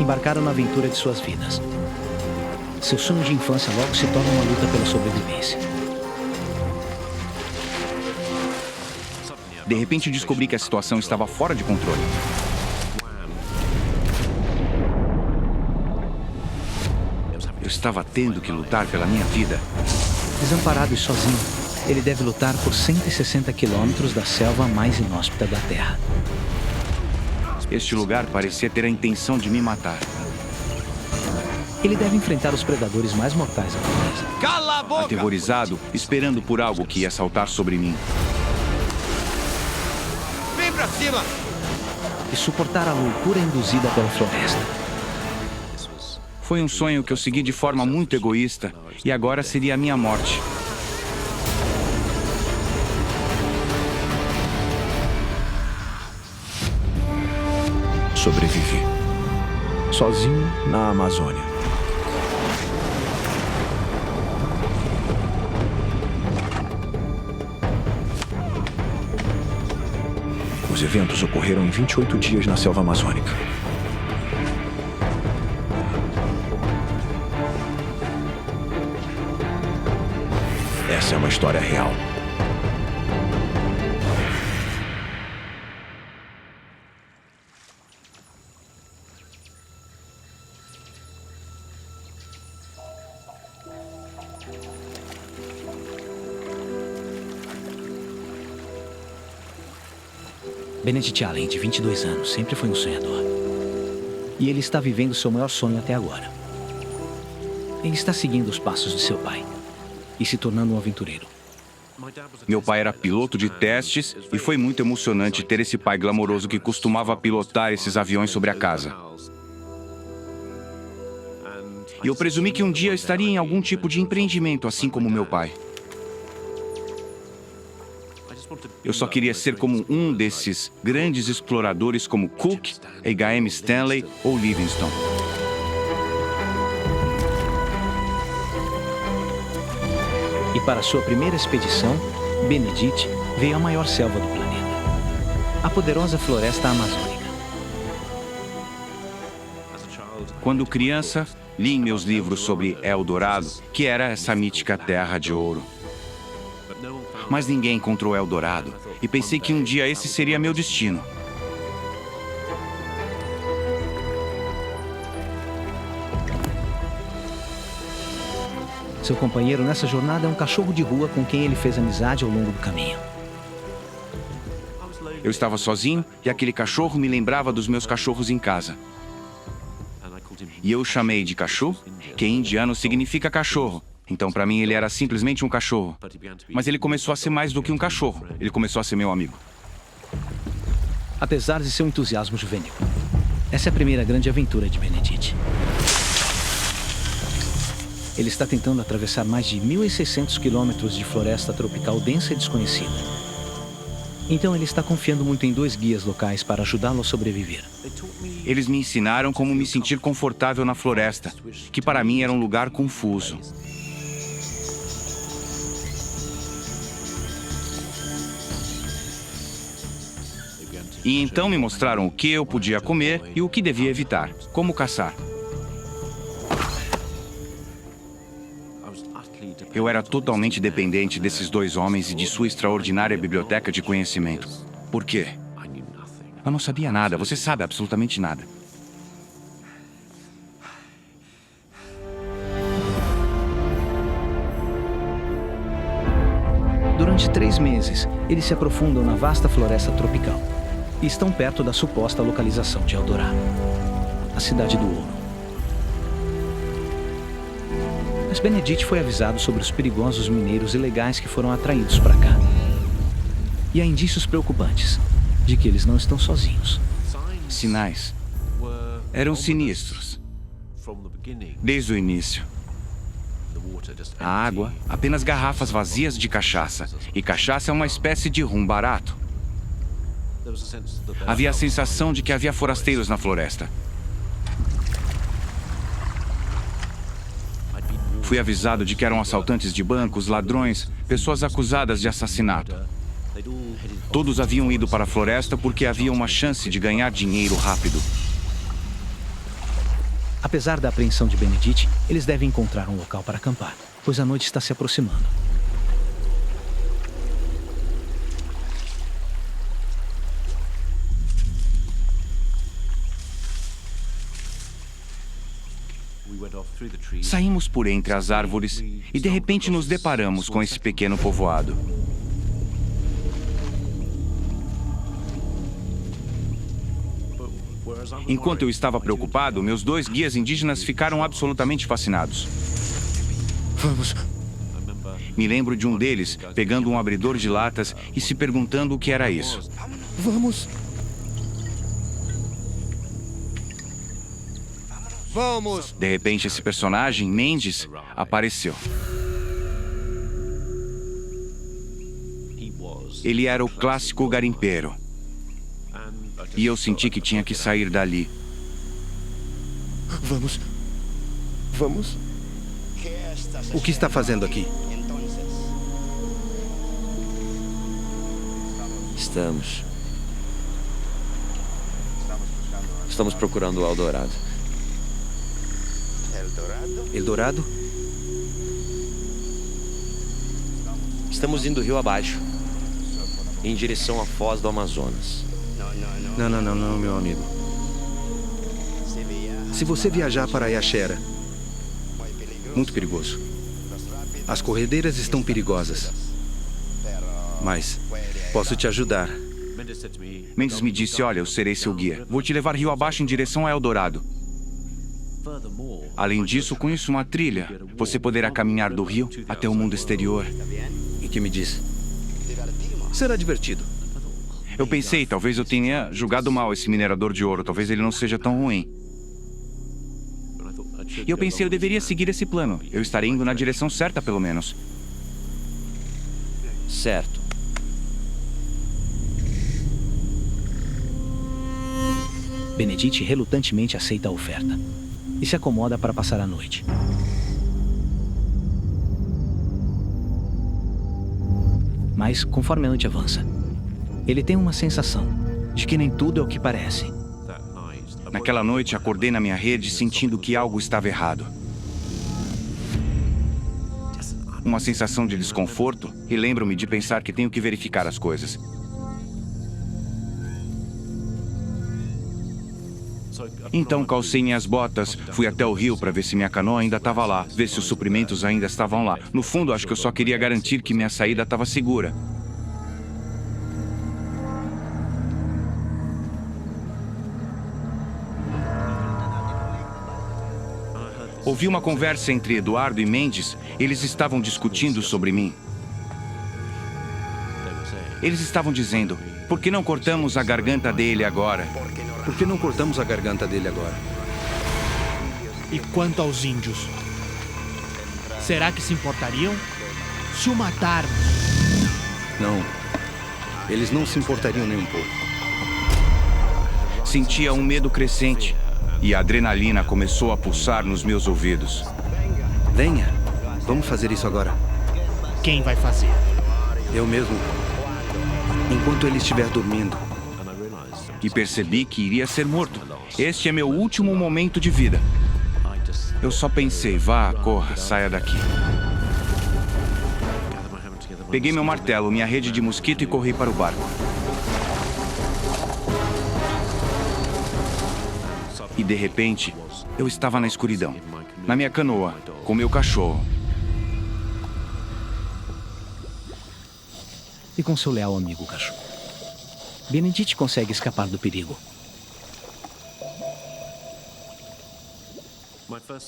embarcaram na aventura de suas vidas. Seu sonho de infância logo se torna uma luta pela sobrevivência. De repente descobri que a situação estava fora de controle. Eu estava tendo que lutar pela minha vida. Desamparado e sozinho, ele deve lutar por 160 quilômetros da selva mais inóspita da Terra. Este lugar parecia ter a intenção de me matar. Ele deve enfrentar os predadores mais mortais da floresta. Cala a boca! Aterrorizado, esperando por algo que ia saltar sobre mim. Vem pra cima! E suportar a loucura induzida pela floresta. Foi um sonho que eu segui de forma muito egoísta e agora seria a minha morte. Sobrevivi. Sozinho na Amazônia. Os eventos ocorreram em 28 dias na selva amazônica. Essa é uma história real. Benedict Allen, de 22 anos, sempre foi um sonhador. E ele está vivendo seu maior sonho até agora. Ele está seguindo os passos de seu pai e se tornando um aventureiro. Meu pai era piloto de testes e foi muito emocionante ter esse pai glamouroso que costumava pilotar esses aviões sobre a casa. E eu presumi que um dia eu estaria em algum tipo de empreendimento, assim como meu pai. Eu só queria ser como um desses grandes exploradores como Cook, H.M. Stanley ou Livingstone. E para sua primeira expedição, Benedict veio à maior selva do planeta, a poderosa floresta amazônica. Quando criança, li em meus livros sobre Eldorado, que era essa mítica terra de ouro. Mas ninguém encontrou Eldorado, e pensei que um dia esse seria meu destino. Seu companheiro nessa jornada é um cachorro de rua com quem ele fez amizade ao longo do caminho. Eu estava sozinho e aquele cachorro me lembrava dos meus cachorros em casa. E eu o chamei de Cachu, que em indiano significa cachorro. Então, para mim, ele era simplesmente um cachorro. Mas ele começou a ser mais do que um cachorro. Ele começou a ser meu amigo. Apesar de seu entusiasmo juvenil, essa é a primeira grande aventura de Benedict. Ele está tentando atravessar mais de 1.600 quilômetros de floresta tropical densa e desconhecida. Então ele está confiando muito em 2 guias locais para ajudá-lo a sobreviver. Eles me ensinaram como me sentir confortável na floresta, que para mim era um lugar confuso. E então me mostraram o que eu podia comer e o que devia evitar, como caçar. Eu era totalmente dependente desses 2 homens e de sua extraordinária biblioteca de conhecimento. Por quê? Eu não sabia nada, você sabe absolutamente nada. Durante 3 meses, eles se aprofundam na vasta floresta tropical e estão perto da suposta localização de Eldorado, a Cidade do Ouro. Mas Benedict foi avisado sobre os perigosos mineiros ilegais que foram atraídos para cá. E há indícios preocupantes de que eles não estão sozinhos. Sinais eram sinistros. Desde o início. A água, apenas garrafas vazias de cachaça. E cachaça é uma espécie de rum barato. Havia a sensação de que havia forasteiros na floresta. Fui avisado de que eram assaltantes de bancos, ladrões, pessoas acusadas de assassinato. Todos haviam ido para a floresta porque havia uma chance de ganhar dinheiro rápido. Apesar da apreensão de Benedict, eles devem encontrar um local para acampar, pois a noite está se aproximando. Saímos por entre as árvores e de repente nos deparamos com esse pequeno povoado. Enquanto eu estava preocupado, meus 2 guias indígenas ficaram absolutamente fascinados. Vamos. Me lembro de um deles pegando um abridor de latas e se perguntando o que era isso. Vamos. Vamos! De repente, esse personagem, Mendes, apareceu. Ele era o clássico garimpeiro. E eu senti que tinha que sair dali. Vamos. Vamos. O que está fazendo aqui? Estamos procurando o Eldorado. Eldorado? Estamos indo rio abaixo, em direção à foz do Amazonas. Não, meu amigo. Se você viajar para Yaxera, muito perigoso. As corredeiras estão perigosas. Mas posso te ajudar. Mendes me disse, olha, eu serei seu guia. Vou te levar rio abaixo em direção a Eldorado. Além disso, conheço uma trilha. Você poderá caminhar do rio até o mundo exterior. E que me diz? Será divertido. Eu pensei, talvez eu tenha julgado mal esse minerador de ouro. Talvez ele não seja tão ruim. E eu pensei, eu deveria seguir esse plano. Eu estarei indo na direção certa, pelo menos. Certo. Benedict relutantemente aceita a oferta e se acomoda para passar a noite. Mas, conforme a noite avança, ele tem uma sensação de que nem tudo é o que parece. Naquela noite, acordei na minha rede sentindo que algo estava errado. Uma sensação de desconforto e lembro-me de pensar que tenho que verificar as coisas. Então calcei minhas botas, fui até o rio para ver se minha canoa ainda estava lá, ver se os suprimentos ainda estavam lá. No fundo, acho que eu só queria garantir que minha saída estava segura. Ouvi uma conversa entre Eduardo e Mendes. Eles estavam discutindo sobre mim. Eles estavam dizendo, por que não cortamos a garganta dele agora? Por que não cortamos a garganta dele agora? E quanto aos índios? Será que se importariam? Se o matarmos? Não. Eles não se importariam nem um pouco. Sentia um medo crescente e a adrenalina começou a pulsar nos meus ouvidos. Venha. Vamos fazer isso agora. Quem vai fazer? Eu mesmo. Enquanto ele estiver dormindo. E percebi que iria ser morto. Este é meu último momento de vida. Eu só pensei, vá, corra, saia daqui. Peguei meu martelo, minha rede de mosquito e corri para o barco. E de repente, eu estava na escuridão, na minha canoa, com meu cachorro. E com seu leal amigo cachorro. Benedict consegue escapar do perigo.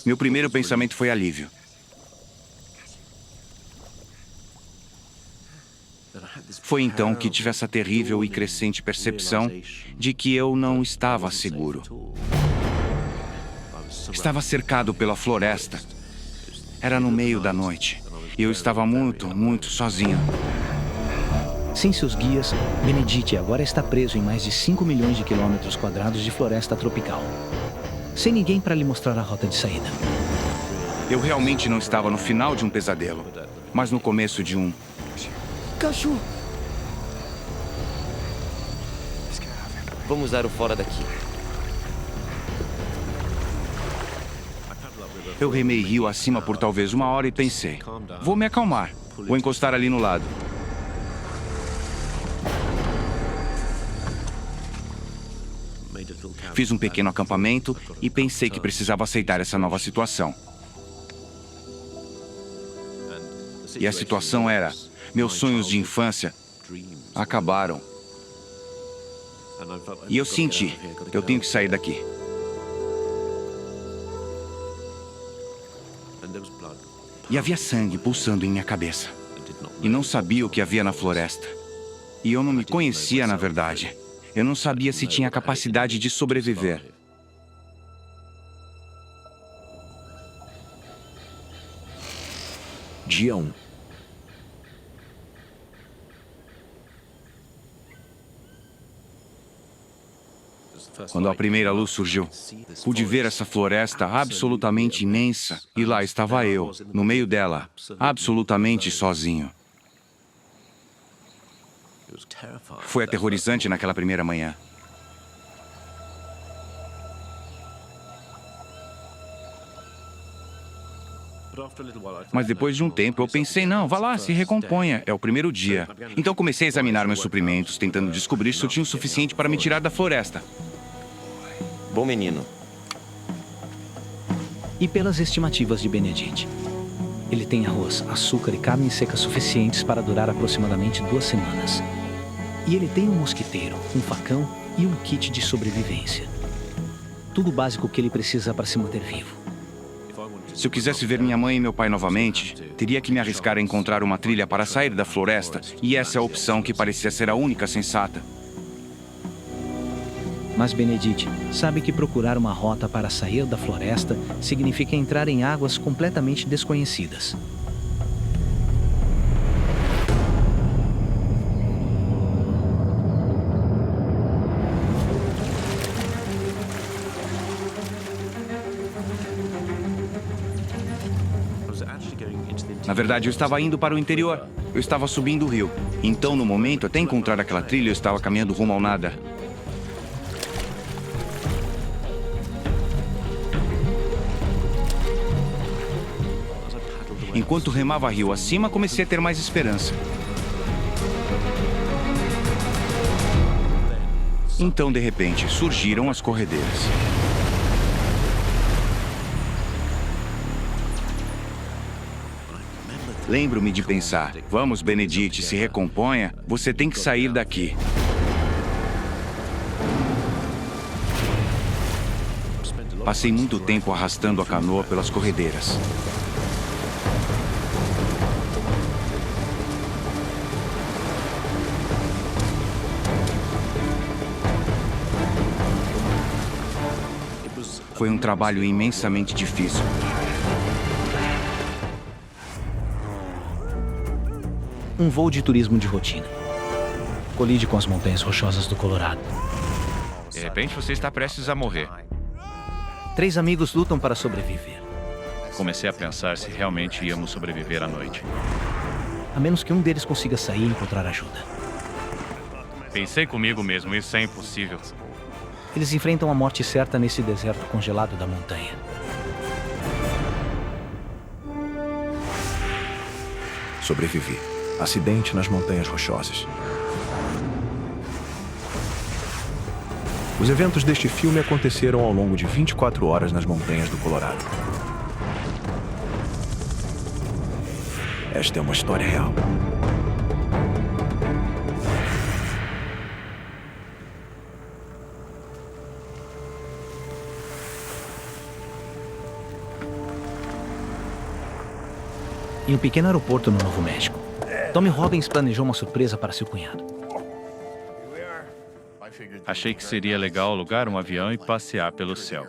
Meu primeiro pensamento foi alívio. Foi então que tive essa terrível e crescente percepção de que eu não estava seguro. Estava cercado pela floresta. Era no meio da noite. E eu estava muito sozinho. Sem seus guias, Benedict agora está preso em mais de 5 milhões de quilômetros quadrados de floresta tropical. Sem ninguém para lhe mostrar a rota de saída. Eu realmente não estava no final de um pesadelo, mas no começo de um. Cachorro! Vamos dar o fora daqui. Eu remei rio acima por talvez 1 hora e pensei, vou me acalmar, vou encostar ali no lado. Fiz um pequeno acampamento e pensei que precisava aceitar essa nova situação. E a situação era, meus sonhos de infância acabaram. E eu senti, eu tenho que sair daqui. E havia sangue pulsando em minha cabeça. E não sabia o que havia na floresta. E eu não me conhecia, na verdade. Eu não sabia se tinha capacidade de sobreviver. Dia 1. Quando a primeira luz surgiu, pude ver essa floresta absolutamente imensa e lá estava eu, no meio dela, absolutamente sozinho. Foi aterrorizante naquela primeira manhã. Mas depois de um tempo eu pensei, não, vá lá, se recomponha, é o primeiro dia. Então comecei a examinar meus suprimentos, tentando descobrir se eu tinha o suficiente para me tirar da floresta. Bom menino. E pelas estimativas de Benedict, ele tem arroz, açúcar e carne seca suficientes para durar aproximadamente 2 semanas. E ele tem um mosquiteiro, um facão e um kit de sobrevivência. Tudo básico que ele precisa para se manter vivo. Se eu quisesse ver minha mãe e meu pai novamente, teria que me arriscar a encontrar uma trilha para sair da floresta, e essa é a opção que parecia ser a única sensata. Mas Benedict sabe que procurar uma rota para sair da floresta significa entrar em águas completamente desconhecidas. Na verdade, eu estava indo para o interior. Eu estava subindo o rio. Então, no momento, até encontrar aquela trilha, eu estava caminhando rumo ao nada. Enquanto remava rio acima, comecei a ter mais esperança. Então, de repente, surgiram as corredeiras. Lembro-me de pensar, vamos, Benedict, se recomponha, você tem que sair daqui. Passei muito tempo arrastando a canoa pelas corredeiras. Foi um trabalho imensamente difícil. Um voo de turismo de rotina. Colide com as montanhas rochosas do Colorado. De repente você está prestes a morrer. 3 amigos lutam para sobreviver. Comecei a pensar se realmente íamos sobreviver à noite. A menos que um deles consiga sair e encontrar ajuda. Pensei comigo mesmo, isso é impossível. Eles enfrentam a morte certa nesse deserto congelado da montanha. Sobrevivi. Acidente nas Montanhas Rochosas. Os eventos deste filme aconteceram ao longo de 24 horas nas montanhas do Colorado. Esta é uma história real. Em um pequeno aeroporto no Novo México, Tommy Robbins planejou uma surpresa para seu cunhado. Achei que seria legal alugar um avião e passear pelo céu.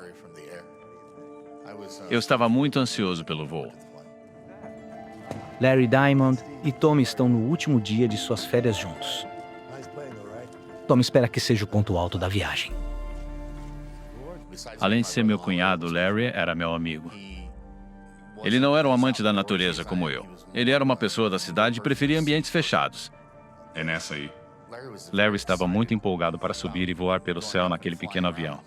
Eu estava muito ansioso pelo voo. Larry Diamond e Tommy estão no último dia de suas férias juntos. Tommy espera que seja o ponto alto da viagem. Além de ser meu cunhado, Larry era meu amigo. Ele não era um amante da natureza como eu. Ele era uma pessoa da cidade e preferia ambientes fechados. É nessa aí. Larry estava muito empolgado para subir e voar pelo céu naquele pequeno avião.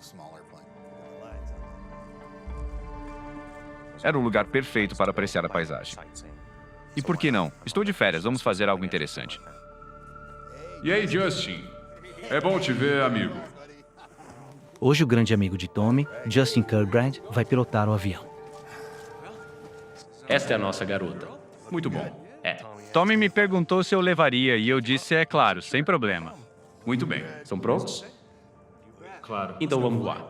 Era o lugar perfeito para apreciar a paisagem. E por que não? Estou de férias, vamos fazer algo interessante. E aí, Justin? É bom te ver, amigo. Hoje o grande amigo de Tommy, Justin Kirkbride, vai pilotar o avião. Esta é a nossa garota. Muito bom. Tommy me perguntou se eu levaria e eu disse, é claro, sem problema. Muito bem. Estão prontos? Claro. Então vamos voar.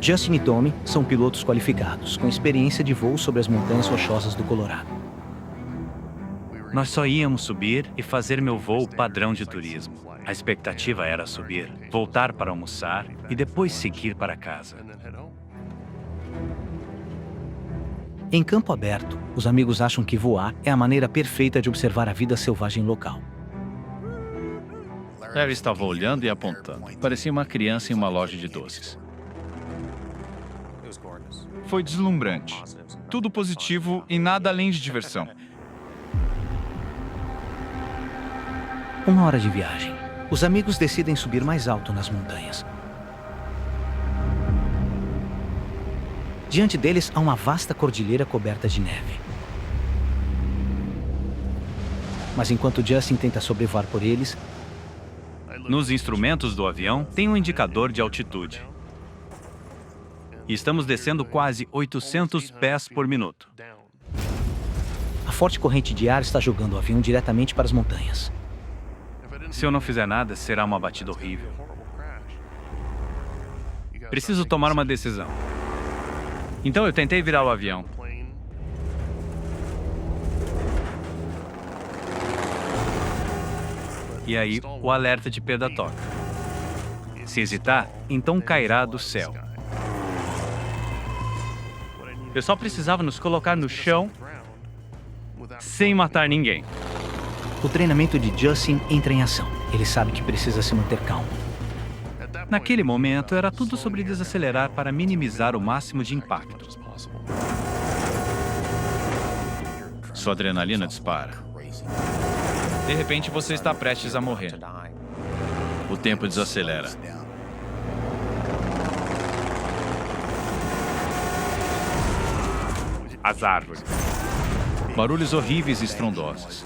Justin e Tommy são pilotos qualificados, com experiência de voo sobre as montanhas rochosas do Colorado. Nós só íamos subir e fazer meu voo padrão de turismo. A expectativa era subir, voltar para almoçar e depois seguir para casa. Em campo aberto, os amigos acham que voar é a maneira perfeita de observar a vida selvagem local. Larry estava olhando e apontando. Parecia uma criança em uma loja de doces. Foi deslumbrante. Tudo positivo e nada além de diversão. 1 hora de viagem. Os amigos decidem subir mais alto nas montanhas. Diante deles há uma vasta cordilheira coberta de neve. Mas enquanto Justin tenta sobrevoar por eles, Nos instrumentos do avião tem um indicador de altitude. E estamos descendo quase 800 pés por minuto. a forte corrente de ar está jogando o avião diretamente para as montanhas. Se eu não fizer nada, será uma batida horrível. Preciso tomar uma decisão. Então eu tentei virar o avião. E aí, o alerta de perda toca. Se hesitar, então cairá do céu. Eu só precisava nos colocar no chão sem matar ninguém. O treinamento de Justin entra em ação. Ele sabe que precisa se manter calmo. Naquele momento, era tudo sobre desacelerar para minimizar o máximo de impacto. Sua adrenalina dispara. De repente, você está prestes a morrer. O tempo desacelera. As árvores. Barulhos horríveis e estrondosos.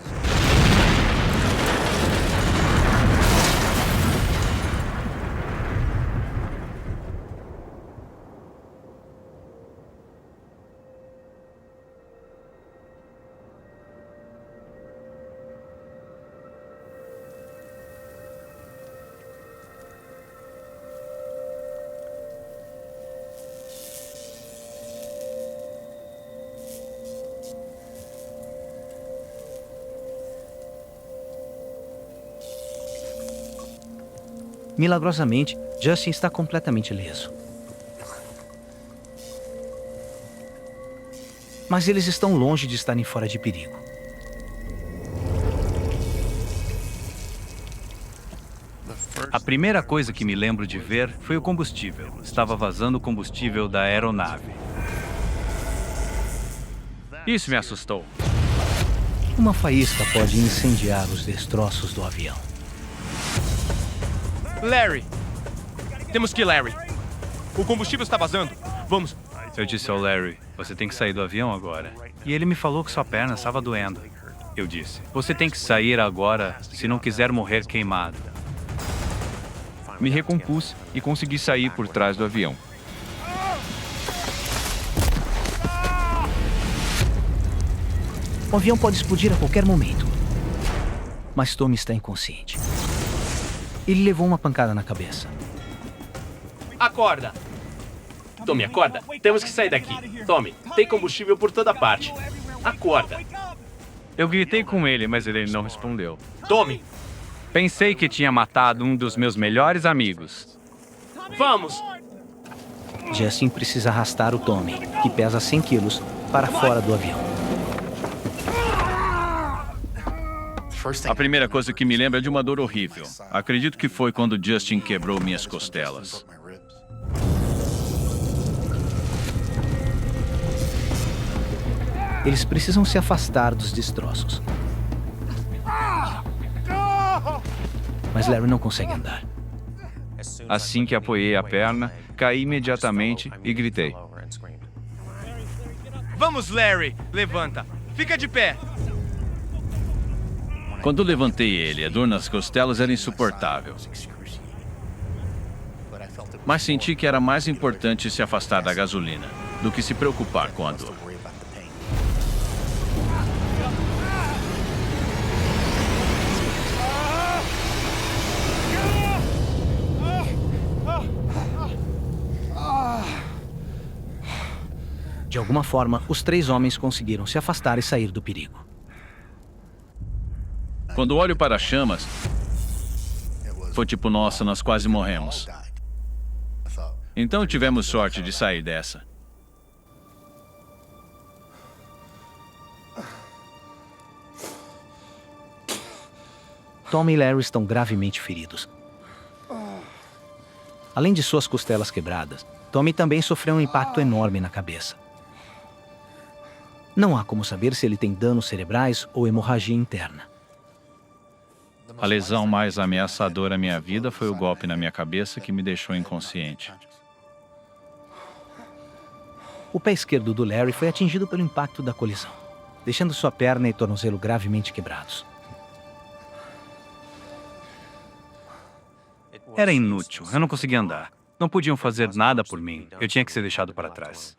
Milagrosamente, Justin está completamente ileso. Mas eles estão longe de estarem fora de perigo. A primeira coisa que me lembro de ver foi o combustível. Estava vazando o combustível da aeronave. Isso me assustou. Uma faísca pode incendiar os destroços do avião. Larry! Temos que ir, Larry. O combustível está vazando. Vamos. Eu disse ao Larry, você tem que sair do avião agora. E ele me falou que sua perna estava doendo. Eu disse, você tem que sair agora se não quiser morrer queimado. Me recompus e consegui sair por trás do avião. O avião pode explodir a qualquer momento. Mas Tommy está inconsciente. Ele levou uma pancada na cabeça. Acorda! Tommy, acorda. Temos que sair daqui. Tommy, tem combustível por toda parte. Acorda. Eu gritei com ele, mas ele não respondeu. Tommy! Pensei que tinha matado um dos meus melhores amigos. Vamos! Justin precisa arrastar o Tommy, que pesa 100 quilos, para fora do avião. A primeira coisa que me lembro é de uma dor horrível. Acredito que foi quando Justin quebrou minhas costelas. Eles precisam se afastar dos destroços. mas Larry não consegue andar. Assim que apoiei a perna, caí imediatamente e gritei. Vamos, Larry! Levanta! Fica de pé! Quando levantei ele, a dor nas costelas era insuportável. Mas senti que era mais importante se afastar da gasolina do que se preocupar com a dor. De alguma forma, os 3 homens conseguiram se afastar e sair do perigo. Quando olho para as chamas, foi tipo, nossa, nós quase morremos. Então tivemos sorte de sair dessa. Tommy e Larry estão gravemente feridos. Além de suas costelas quebradas, Tommy também sofreu um impacto enorme na cabeça. Não há como saber se ele tem danos cerebrais ou hemorragia interna. A lesão mais ameaçadora à minha vida foi o golpe na minha cabeça que me deixou inconsciente. O pé esquerdo do Larry foi atingido pelo impacto da colisão, deixando sua perna e tornozelo gravemente quebrados. Era inútil, eu não conseguia andar. Não podiam fazer nada por mim, eu tinha que ser deixado para trás.